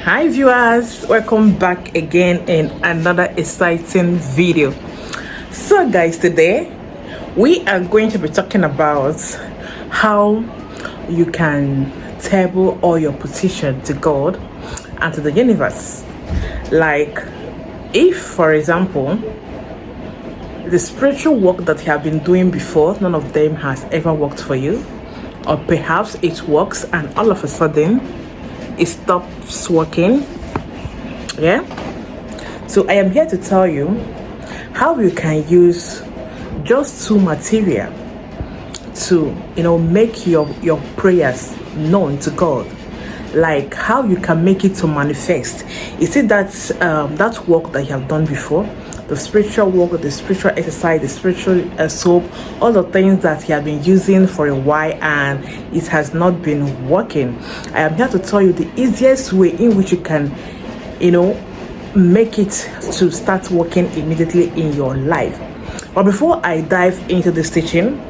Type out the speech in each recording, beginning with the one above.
Hi viewers, welcome back again in another exciting video. So guys, today we are going to be talking about how you can table all your petition to God and to the universe. Like if, for example, the spiritual work that you have been doing before, none of them has ever worked for you, or perhaps it works and all of a sudden it stops working. Yeah, so I am here to tell you how you can use just two material to make your prayers known to God. Like how you can make it to manifest. You see that that work that you have done before, the spiritual work, the spiritual exercise, the spiritual soap, all the things that you have been using for a while and it has not been working. I am here to tell you the easiest way in which you can make it to start working immediately in your life. But before I dive into this teaching,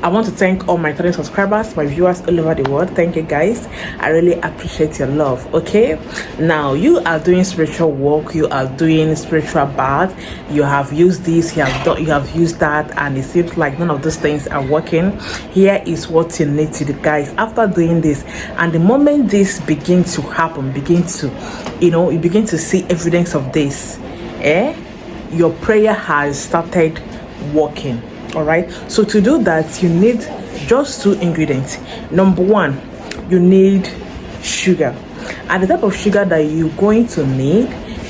I want to thank all my 30 subscribers, my viewers all over the world. Thank you guys. I really appreciate your love. Okay, now you are doing spiritual work, you are doing spiritual bath, you have used this, you have used that, and it seems like none of those things are working. Here is what you need to do, guys. After doing this, and the moment this begins to happen, you begin to see evidence of this, your prayer has started working. All right, so to do that you need just two ingredients. Number one, you need sugar, and the type of sugar that you're going to need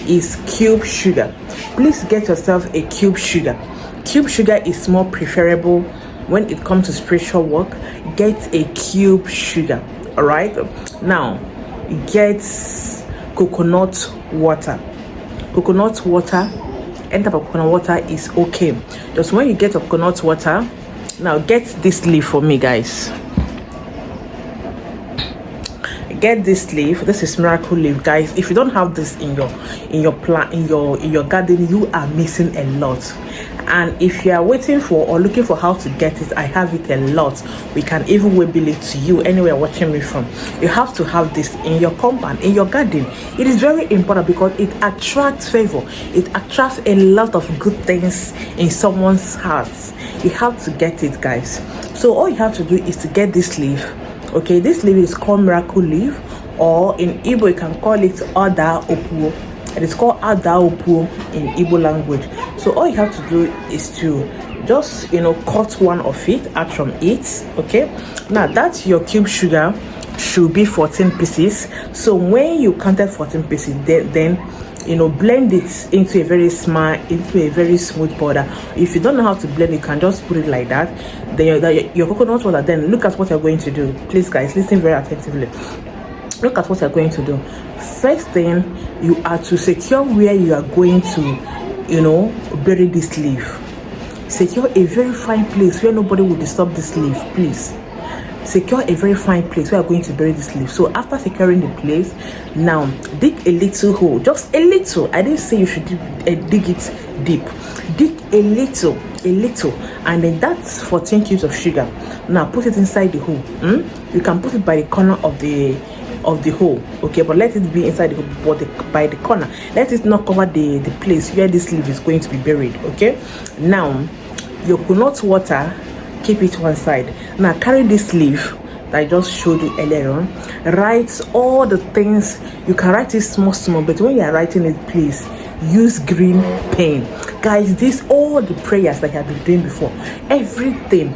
is cube sugar. Please get yourself a cube sugar. Cube sugar is more preferable when it comes to spiritual work. Get a cube sugar. All right, now get coconut water. Any type of coconut water is okay. Just when you get coconut water, now get this leaf for me, guys. Get this leaf. This is miracle leaf, guys. If you don't have this in your plant, in your garden, you are missing a lot. And if you are waiting for or looking for how to get it, I have it a lot. We can even webble it to you anywhere watching me from. You have to have this in your compound, in your garden. It is very important because it attracts favor. It attracts a lot of good things in someone's heart. You have to get it, guys. So all you have to do is to get this leaf. Okay, this leaf is called miracle leaf, or in Igbo you can call it Ada Opuo. It is called Ada Opuo in Igbo language. So all you have to do is to just cut one of it out from it. Okay, now that's your cube sugar should be 14 pieces. So when you counted 14 pieces, then blend it into a very smooth powder. If you don't know how to blend, you can just put it like that. Then your coconut water. Then look at what you're going to do. Please guys, listen very attentively. Look at what you're going to do. First thing, you are to secure where you are going to bury this leaf. Secure a very fine place where nobody will disturb this leaf. Please secure a very fine place where you're going to bury this leaf. So after securing the place, now dig a little hole, just a little. I didn't say you should dig it deep. Dig a little, and then that's 14 cubes of sugar. Now put it inside the hole. You can put it by the corner of the hole, okay, but let it be inside the hole, but by the corner. Let it not cover the place where this leaf is going to be buried. Okay, now your coconut water, keep it one side. Now carry this leaf that I just showed you earlier on. Write all the things. You can write it small, but when you are writing it, please use green pen, guys. This all the prayers that I have been doing before, everything.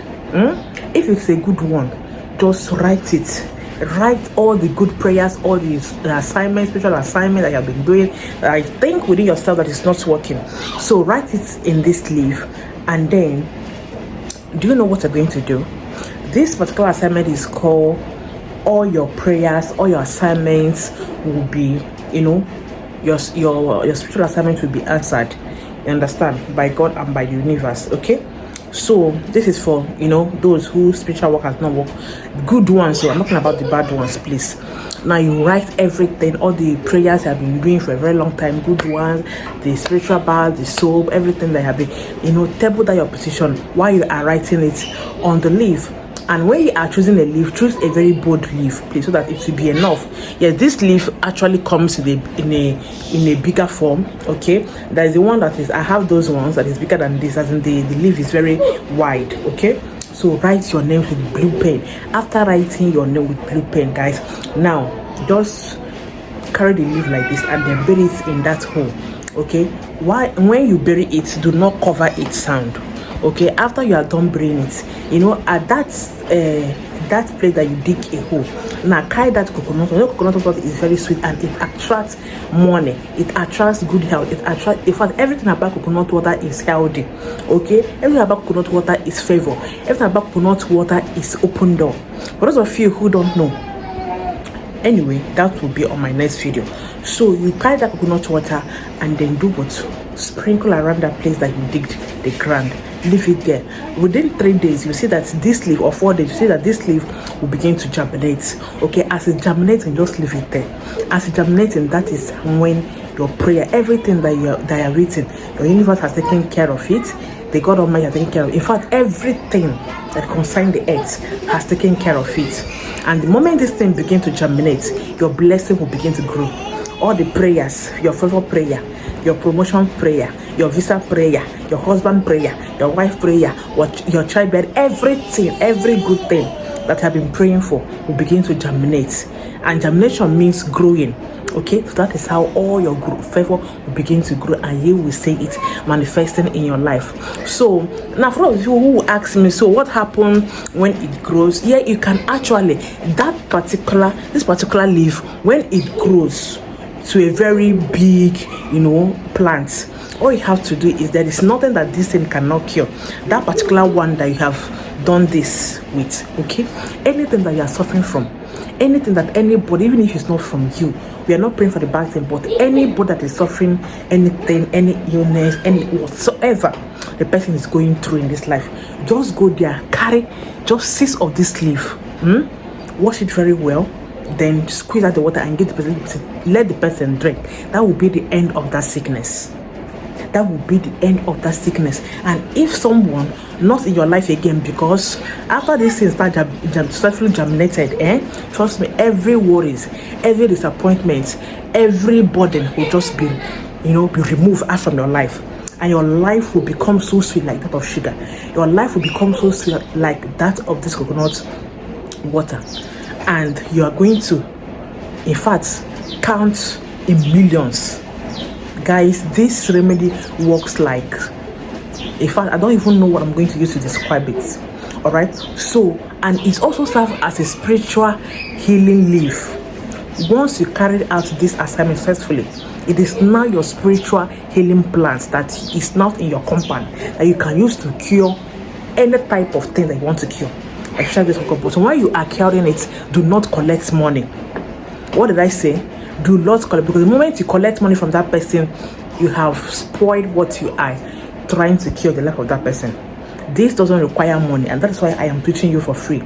If it's a good one, just write it. Write all the good prayers, all the assignments, spiritual assignment that you have been doing that I think within yourself that is not working. So write it in this leaf, and then do you know what you're going to do? This particular assignment is called all your prayers, all your assignments will be, your spiritual assignment will be answered. You understand? By God and by the universe. Okay. So this is for those who spiritual work has not worked, good ones. So I'm talking about the bad ones, please. Now you write everything, all the prayers you have been doing for a very long time, good ones, the spiritual bath, the soap, everything that have been table down your position while you are writing it on the leaf. And when you are choosing a leaf, choose a very bold leaf, please, so that it will be enough. Yes, this leaf actually comes in a bigger form. Okay, there is the one that is, I have those ones that is bigger than this, as in the leaf is very wide. Okay, so write your name with blue pen. After writing your name with blue pen, guys, now just carry the leaf like this and then bury it in that hole. Okay, when you bury it, do not cover its sound. Okay, after you are done burying it, at that place that you dig a hole, now carry that coconut. Coconut water is very sweet and it attracts money, it attracts good health, it attracts, in fact, everything about coconut water is healthy. Okay, everything about coconut water is favor, everything about coconut water is open door. For those of you who don't know, anyway, that will be on my next video. So you carry that coconut water and then do what? Sprinkle around that place that you digged the ground. Leave it there. Within 3 days, you see that this leaf, or 4 days, you see that this leaf will begin to germinate. Okay, as it germinates, just leave it there. As it germinates, that is when your prayer, everything that you are reading, your universe has taken care of it. The God Almighty has taken care of it. In fact, everything that concerns the earth has taken care of it. And the moment this thing begins to germinate, your blessing will begin to grow. All the prayers, your favor prayer, your promotion prayer, your visa prayer, your husband prayer, your wife prayer, your childbirth, everything, every good thing that you have been praying for will begin to germinate. And germination means growing. Okay, so that is how all your favor will begin to grow, and you will see it manifesting in your life. So now, for those of you who ask me, so what happens when it grows? Yeah, you can actually, this particular leaf, when it grows to a very big, plant, all you have to do is, there is nothing that this thing cannot cure. That particular one that you have done this with, okay, anything that you are suffering from, anything that anybody, even if it's not from you, we are not praying for the bad thing, but anybody that is suffering anything, any illness, any whatsoever the person is going through in this life, just go there, carry just 6 of this leaf, wash it very well, then squeeze out the water and give the person, let the person drink. That will be the end of that sickness. That will be the end of that sickness. And if someone not in your life again, because after this thing start successfully germinated, trust me, every worries, every disappointment, every burden will just be removed out from your life. And your life will become so sweet like that of sugar. Your life will become so sweet like that of this coconut water. And you are going to, in fact, count in millions. Guys, this remedy works like, in fact, I don't even know what I'm going to use to describe it. All right, so, and it also serves as a spiritual healing leaf. Once you carry out this assignment successfully, it is now your spiritual healing plant that is not in your compound, that you can use to cure any type of thing that you want to cure. Especially this coconut. So when you are carrying it, do not collect money. What did I say? Do not collect, because the moment you collect money from that person, you have spoiled what you are trying to cure the life of that person. This doesn't require money, and that's why I am teaching you for free.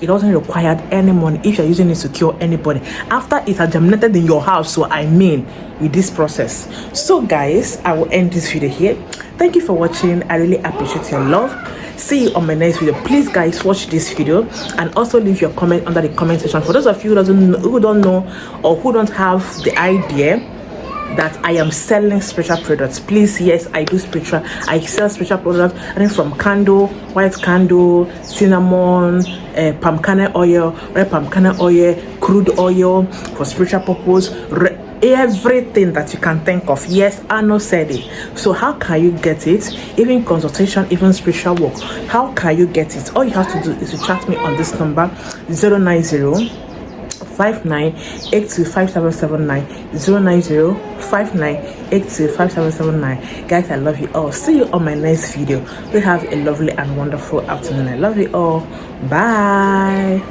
It doesn't require any money if you're using it to cure anybody after it has germinated in your house. So I mean, with this process. So guys, I will end this video here. Thank you for watching. I really appreciate your love. See you on my next video. Please guys, watch this video and also leave your comment under the comment section. For those of you who don't know or who don't have the idea that I am selling spiritual products, please, yes, I do spiritual. I sell spiritual products, I think from candle, white candle, cinnamon, palm kernel oil, red palm kernel oil, crude oil for spiritual purpose, everything that you can think of. Yes, Arno said it. So how can you get it? Even consultation, even spiritual work, how can you get it? All you have to do is to chat me on this number 090 59825779 09059825779. Guys, I love you all. See you on my next video. We have a lovely and wonderful afternoon. I love you all. Bye.